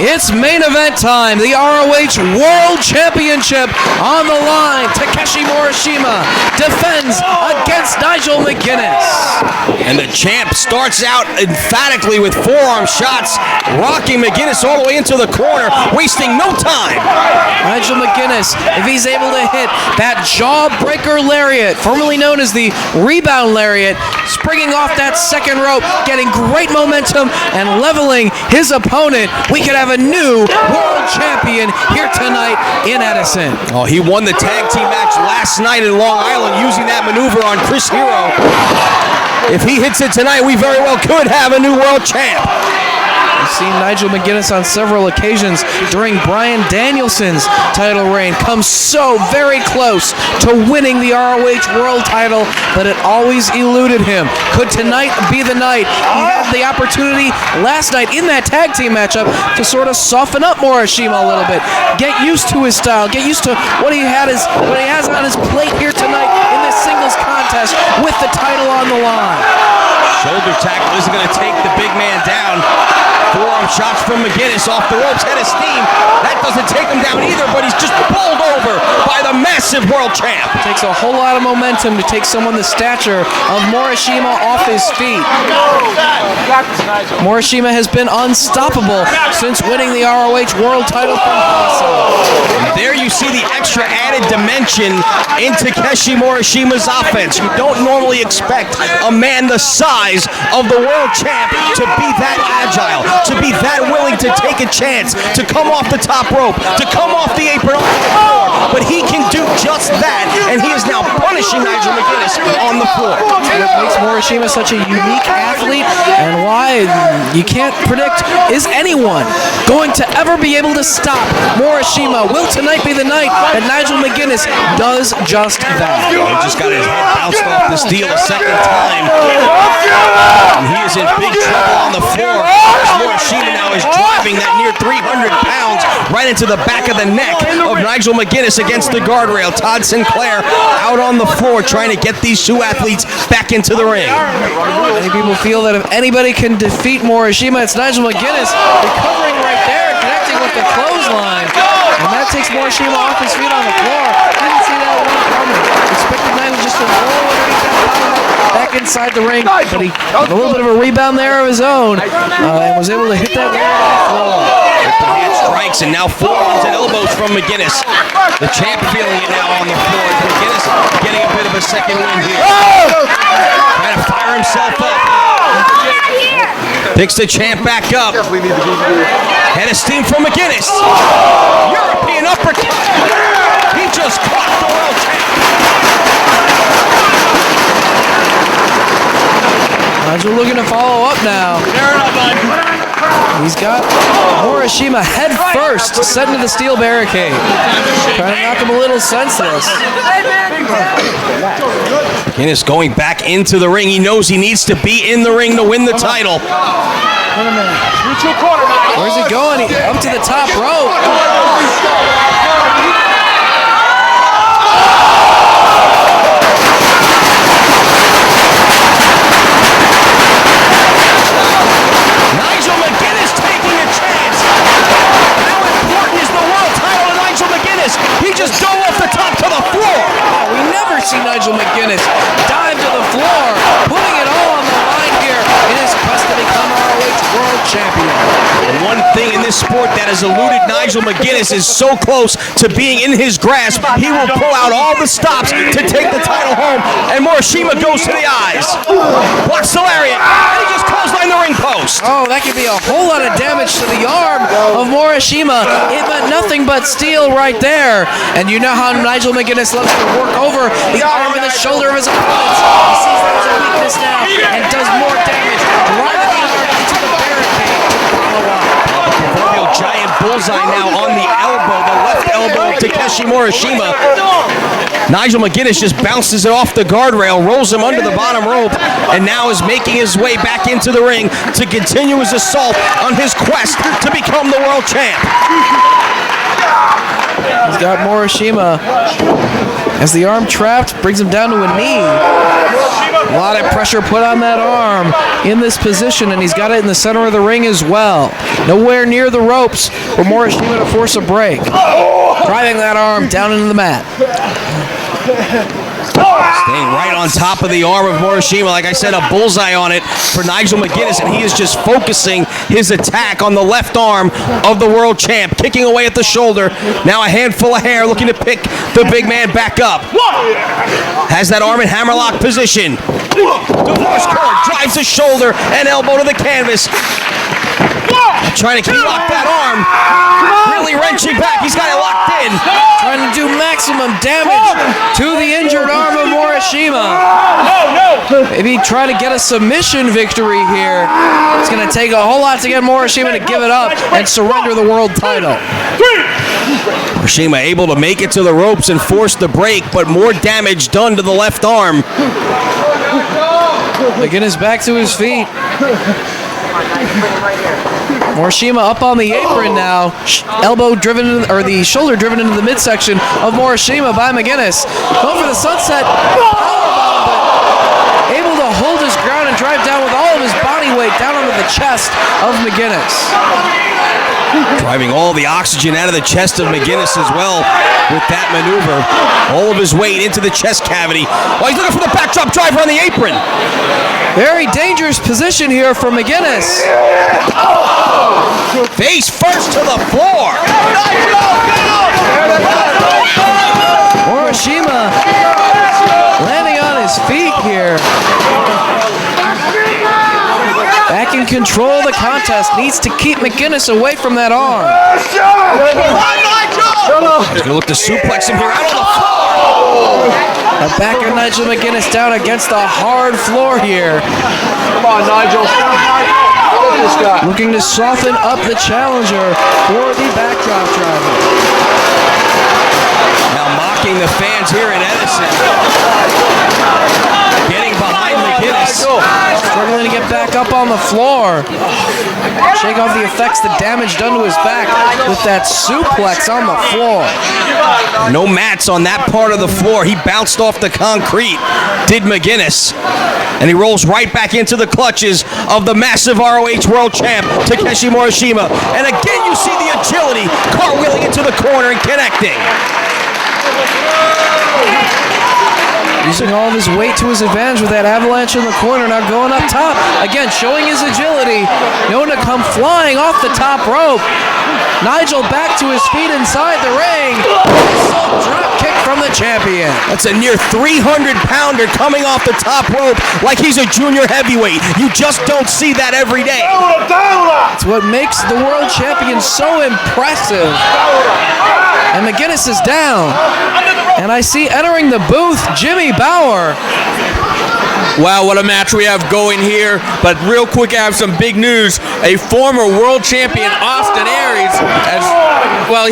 It's main event time. The ROH World Championship on the line. Takeshi Morishima defends against Nigel McGuinness. And the champ starts out emphatically with forearm shots, rocking McGuinness all the way into the corner, wasting no time. Nigel McGuinness, if he's able to hit that jawbreaker lariat, formerly known as the rebound lariat, springing off that second rope, getting great momentum and leveling his opponent, we could have a new world champion here tonight in Edison. Oh, he won the tag team match last night in Long Island using that maneuver on Chris Hero. If he hits it tonight, we very well could have a new world champ. We've seen Nigel McGuinness on several occasions during Bryan Danielson's title reign come so very close to winning the ROH World title, but it always eluded him. Could tonight be the night? He had the opportunity last night in that tag team matchup to sort of soften up Morishima a little bit, get used to his style, get used to what he has on his plate here tonight in this singles contest with the title on the line. Shoulder tackle isn't going to take the big man down. Forearm shots from McGuinness off the ropes, head of steam. That doesn't take him down either, but he's just bowled over by the massive world champ. It takes a whole lot of momentum to take someone the stature of Morishima off his feet. Morishima has been unstoppable since winning the ROH World title from Hasso. There you see the extra added dimension in Takeshi Morishima's offense. You don't normally expect a man the size of the world champ to be that agile, to be that willing to take a chance, to come off the top rope, to come off the apron on the floor. But he can do just that, and he is now punishing Nigel McGuinness on the floor. What makes Morishima such a unique athlete, and why you can't predict, is anyone going to ever be able to stop Morishima? Will tonight be the night that Nigel McGuinness does just that? He just got his head bounced off the steel a second time. And he is in big trouble on the floor. Morishima now is driving that near 300 pounds right into the back of the neck of Nigel McGuinness against the guardrail. Todd Sinclair out on the floor trying to get these two athletes back into the ring. Many people feel that if anybody can defeat Morishima, it's Nigel McGuinness, recovering right there, connecting with the clothesline. And that takes Morishima off his feet on the floor. Didn't see that one coming. Expected Nigel just to roll underneath that power back inside the ring, but he had a little bit of a rebound there of his own and was able to hit that one on the floor. The hand strikes, and now forearms and elbows from McGuinness. The champ feeling it now on the floor. McGuinness getting a bit of a second wind here. Trying to fire himself up. Picks the champ back up. Head of steam from McGuinness. European uppercut. He just caught the world champ. Nigel looking to follow up now. He's got Morishima head first, set into the steel barricade. Trying to knock him a little senseless. McGuinness going back into the ring. He knows he needs to be in the ring to win the title. Where's he going? Up to the top rope. Nigel McGuinness taking a chance. How important is the world title to Nigel McGuinness? He just dove off the top to the floor. We never see Nigel McGuinness dive to the floor, putting it all on the line here in his quest to become ROH World Champion. And one thing in this sport that has eluded Nigel McGuinness is so close to being in his grasp, he will pull out all the stops to take the title home, and Morishima goes to the eyes. Blocks the lariat, and he just clotheslined the ring post. Oh, that could be a whole lot of damage to the arm of Morishima. It meant nothing but steel right there. And you know how Nigel McGuinness loves to work over the arm and the shoulder of his opponents. He sees that as a weakness now and does more damage, driving the arm into the barricade to follow up. Proverbial giant bullseye now on the elbow, the left elbow of Takeshi Morishima. Nigel McGuinness just bounces it off the guardrail, rolls him under the bottom rope, and now is making his way back into the ring to continue his assault on his quest to become the world champ. He's got Morishima as the arm trapped, brings him down to a knee. A lot of pressure put on that arm in this position, and he's got it in the center of the ring as well. Nowhere near the ropes for Morishima to force a break. Driving that arm down into the mat. Staying right on top of the arm of Morishima. Like I said, a bullseye on it for Nigel McGuinness, and he is just focusing his attack on the left arm of the world champ, kicking away at the shoulder. Now a handful of hair, looking to pick the big man back up. Has that arm in hammerlock position. Divorce cord, drives the shoulder and elbow to the canvas. Trying to key lock that arm. Really wrenching back. He's got it locked in. Trying to do maximum damage to the injured arm of Morishima. Maybe try to get a submission victory here. It's going to take a whole lot to get Morishima to give it up and surrender the world title. Morishima able to make it to the ropes and force the break, but more damage done to the left arm. McGuinness back to his feet. Morishima up on the apron now. Elbow driven, or the shoulder driven into the midsection of Morishima by McGuinness. Going for the sunset powerbomb, but able to hold his ground and drive down with all of his body weight down onto the chest of McGuinness. Driving all the oxygen out of the chest of McGuinness as well with that maneuver. All of his weight into the chest cavity. Oh, he's looking for the backdrop driver on the apron. Very dangerous position here for McGuinness. Face first to the floor. Morishima landing on his feet here. Back in control of the contest. Needs to keep McGuinness away from that arm. He's going to look to suplex him here out on the floor. The back of Nigel McGuinness down against the hard floor here. Come on, Nigel. Looking to soften up the challenger for the backdrop driver. Now mocking the fans here in Edison. Getting behind McGuinness. Struggling to get back up on the floor. Shake off the effects, the damage done to his back with that suplex on the floor. No mats on that part of the floor. He bounced off the concrete, did McGuinness. And he rolls right back into the clutches of the massive ROH World Champ, Takeshi Morishima. And again, you see the agility, cartwheeling into the corner and connecting. Using all of his weight to his advantage with that avalanche in the corner, now going up top. Again, showing his agility, known to come flying off the top rope. Nigel back to his feet inside the ring. Drop kick from the champion. That's a near 300-pounder coming off the top rope like he's a junior heavyweight. You just don't see that every day. It's what makes the world champion so impressive. And McGuinness is down. And I see entering the booth, Jimmy Bauer. Wow, what a match we have going here. But real quick, I have some big news. A former world champion, Austin Aries,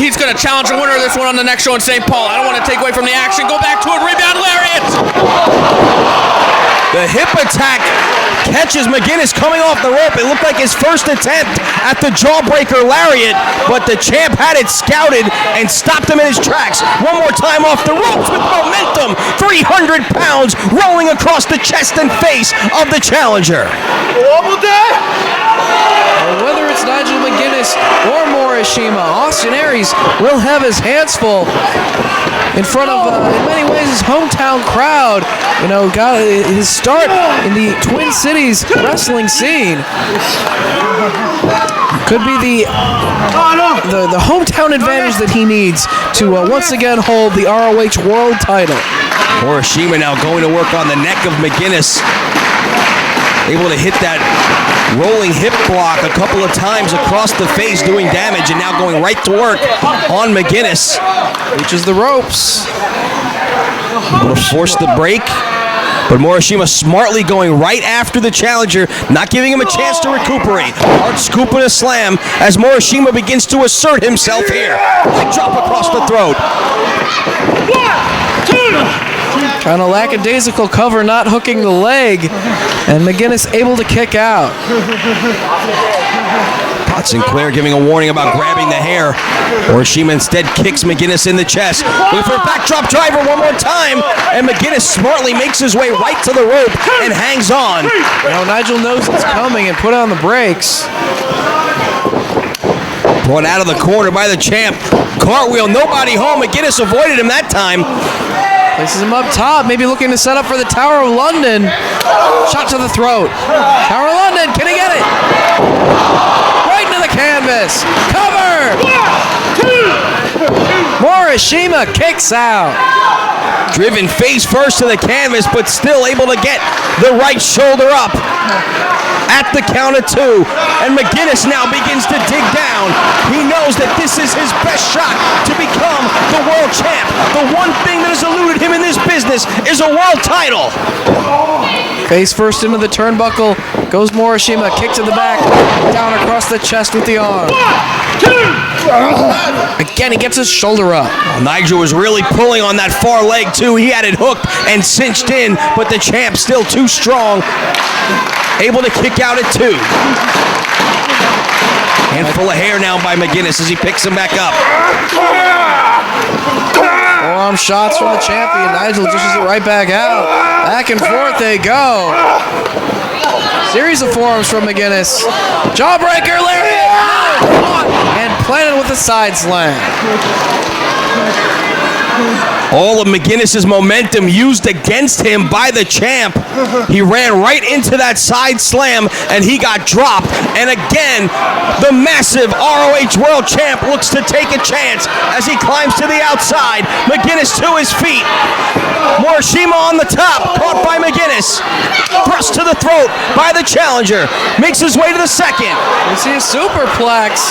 he's going to challenge the winner of this one on the next show in St. Paul. I don't want to take away from the action. Go back to it. Rebound lariat. The hip attack catches McGuinness coming off the rope. It looked like his first attempt at the jawbreaker lariat, but the champ had it scouted and stopped him in his tracks. One more time off the ropes with momentum. 300 pounds rolling across the chest and face of the challenger. Whether it's Nigel McGuinness or Morishima, Austin Aries will have his hands full in front of, in many ways, his hometown crowd. You know, got his start in the Twin Cities wrestling scene. Could be the hometown advantage that he needs to once again hold the ROH World title. Morishima now going to work on the neck of McGuinness. Able to hit that rolling hip block a couple of times across the face, doing damage, and now going right to work on McGuinness. Reaches the ropes. Able to force the break, but Morishima smartly going right after the challenger, not giving him a chance to recuperate. Hard scoop and a slam as Morishima begins to assert himself here. Leg drop across the throat. Kind of lackadaisical cover, not hooking the leg, and McGuinness able to kick out. Todd Sinclair giving a warning about grabbing the hair. Morishima instead kicks McGuinness in the chest. Looking for a backdrop driver one more time, and McGuinness smartly makes his way right to the rope and hangs on. You know, Nigel knows it's coming and put on the brakes. Brought out of the corner by the champ. Cartwheel, nobody home. McGuinness avoided him that time. Places him up top, maybe looking to set up for the Tower of London. Shot to the throat. Tower of London, can he get it? Right into the canvas. Cover! Morishima kicks out. Driven face first to the canvas, but still able to get the right shoulder up at the count of 2. And McGuinness now begins to dig down. He knows that this is his best shot to become the world champ. The one thing that has eluded him in this business is a world title. Face first into the turnbuckle. Goes Morishima, kick to the back. Down across the chest with the arm. Again, he gets his shoulder up. Nigel was really pulling on that far leg too. He had it hooked and cinched in, but the champ still too strong. Able to kick out at 2. Handful of hair now by McGuinness as he picks him back up. Forearm shots from the champion. Nigel dishes it right back out. Back and forth they go. Series of forearms from McGuinness. Jawbreaker, lariat, no, and planted with a side slam. All of McGuinness's momentum used against him by the champ. He ran right into that side slam and he got dropped. And again, the massive ROH World Champ looks to take a chance as he climbs to the outside. McGuinness to his feet. Morishima on the top, caught by McGuinness. Thrust to the throat by the challenger. Makes his way to the second. We see a superplex.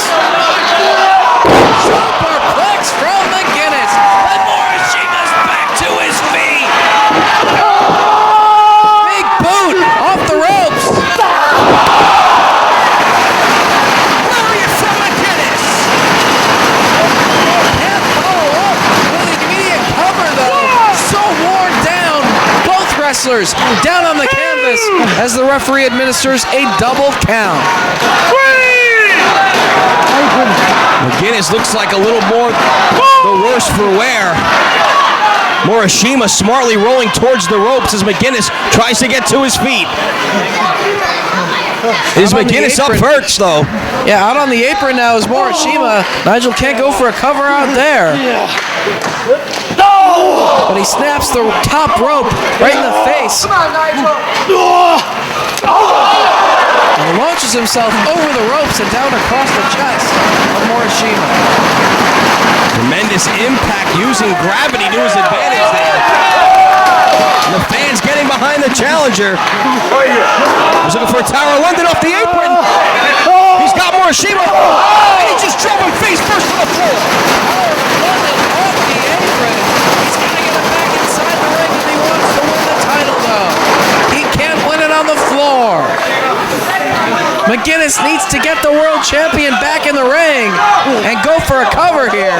Superplex from McGuinness. And Morishima's back to his feet. Big boot off the ropes. Lariat from McGuinness. Can't follow up with an immediate cover though. So worn down. Both wrestlers down on the canvas as the referee administers a double count. McGuinness looks like a little more the worse for wear. Morishima smartly rolling towards the ropes as McGuinness tries to get to his feet. Is McGuinness up first, though? Yeah, out on the apron now is Morishima. Nigel can't go for a cover out there. But he snaps the top rope right in the face. And launches himself over the ropes and down across the chest of Morishima. Tremendous impact using gravity to his advantage there. And the fans getting behind the challenger. He's looking for a Tower of London off the apron. He's got Morishima. And he just drove him face first to the floor. Tower of London off the apron. He's got to get it back inside the ring if he wants to win the title, though. He can't win it on the floor. McGuinness needs to get the world champion back in the ring and go for a cover here.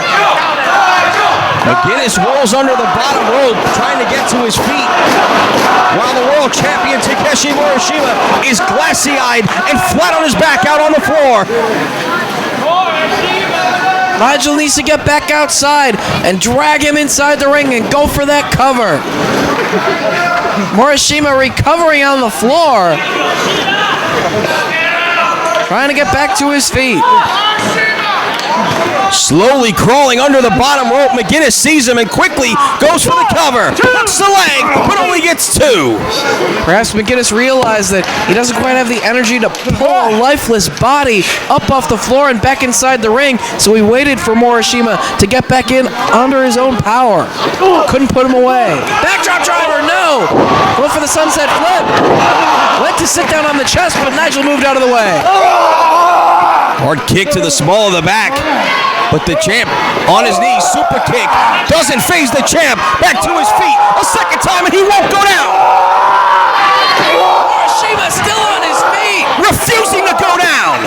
McGuinness rolls under the bottom rope, trying to get to his feet, while the world champion Takeshi Morishima is glassy-eyed and flat on his back out on the floor. Nigel needs to get back outside and drag him inside the ring and go for that cover. Morishima recovering on the floor. Trying to get back to his feet. Slowly crawling under the bottom rope, McGuinness sees him and quickly goes for the cover. Hooks the leg, but only gets 2. Perhaps McGuinness realized that he doesn't quite have the energy to pull a lifeless body up off the floor and back inside the ring, so he waited for Morishima to get back in under his own power. Couldn't put him away. Backdrop driver, no! Went for the sunset flip. Went to sit down on the chest, but Nigel moved out of the way. Hard kick to the small of the back. But the champ on his knees, super kick, doesn't phase the champ. Back to his feet a second time and he won't go down. Morishima still on his feet. Refusing to go down.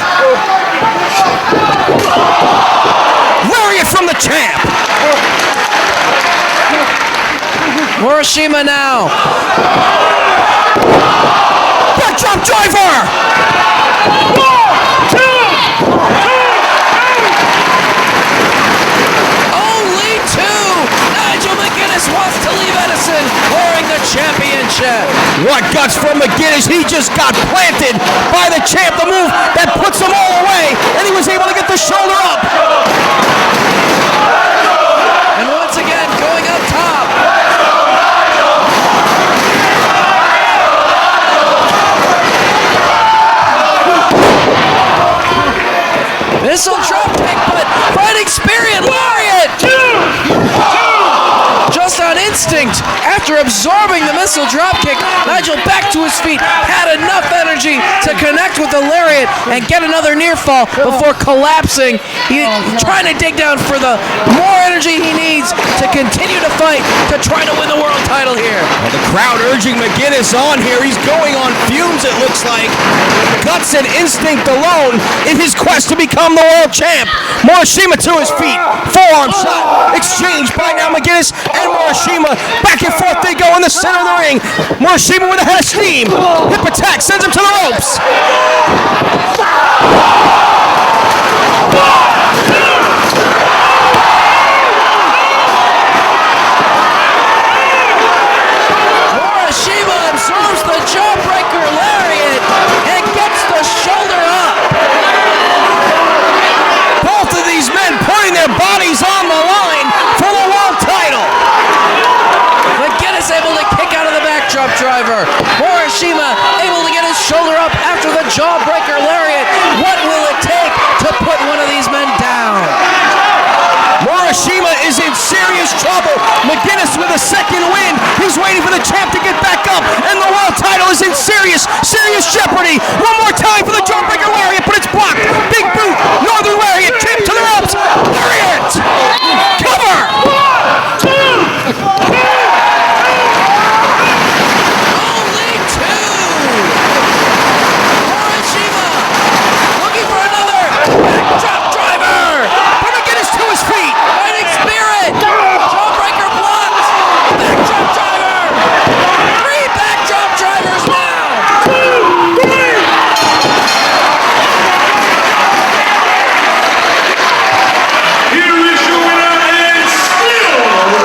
Lariat from the champ. Morishima now. Backdrop driver. 1, 2. Wants to leave Edison wearing the championship. What guts from McGuinness. He just got planted by the champ. The move that puts him all away, and he was able to get the shoulder up. missile dropkick, but fighting spirit, lariat! Just on instinct, after absorbing the missile dropkick, Nigel back to his feet, had enough energy to connect with the lariat and get another near fall before collapsing. He's trying to dig down for the more energy he needs to continue to fight to try to win the world title here. Well, the crowd urging McGuinness on here. He's going on fumes, it looks like. Guts and instinct alone in his quest to become the world champ. Morishima to his feet. Forearm shot exchanged by now McGuinness and Morishima. Back and forth they go in the center of the ring. Morishima with a head of steam. Hip attack sends him to the ropes. Morishima absorbs the jawbreaker lariat and gets the shoulder up. Both of these men putting their bodies on the line for the world title. McGuinness able to kick out of the backdrop driver. Morishima able to get his shoulder up after the jawbreaker lariat. What will it take to put one of these men down? Morishima is in serious trouble. McGuinness with a second win. He's waiting for the champ to get back up, and the world title is in serious jeopardy. One more time for the jawbreaker lariat, but it's blocked. Big boot, northern lariat, champ to the ropes. Lariat! Cover! Only two! Morishima looking for another backdrop driver! But McGuinness to his feet. Fighting spirit! Jawbreaker blocked! Backdrop driver! Three backdrop drivers now! Here is your winner and still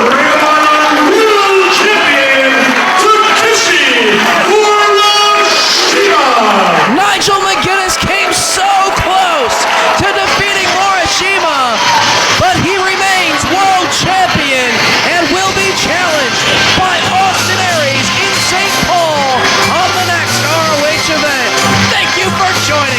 Ring of Honor World Champion, Takeshi Morishima. Nigel McGuinness came so close to defeating Morishima, but he remains world champion and will be challenged by Austin Aries in St. Paul on the next ROH event. Thank you for joining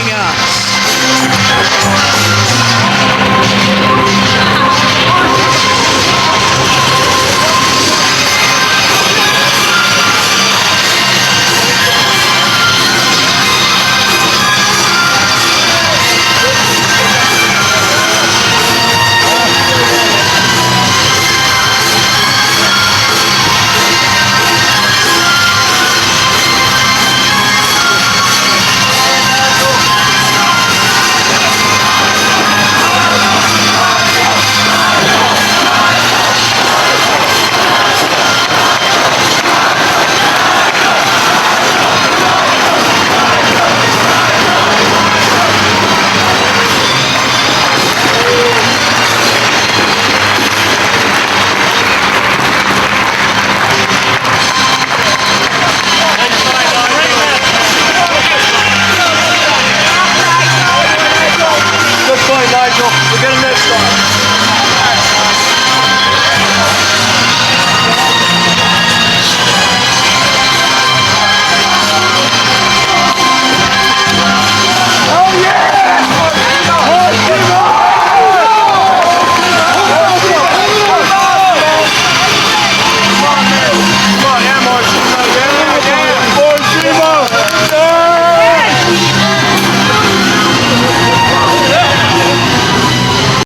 Good fight, Nigel. We'll get him next time.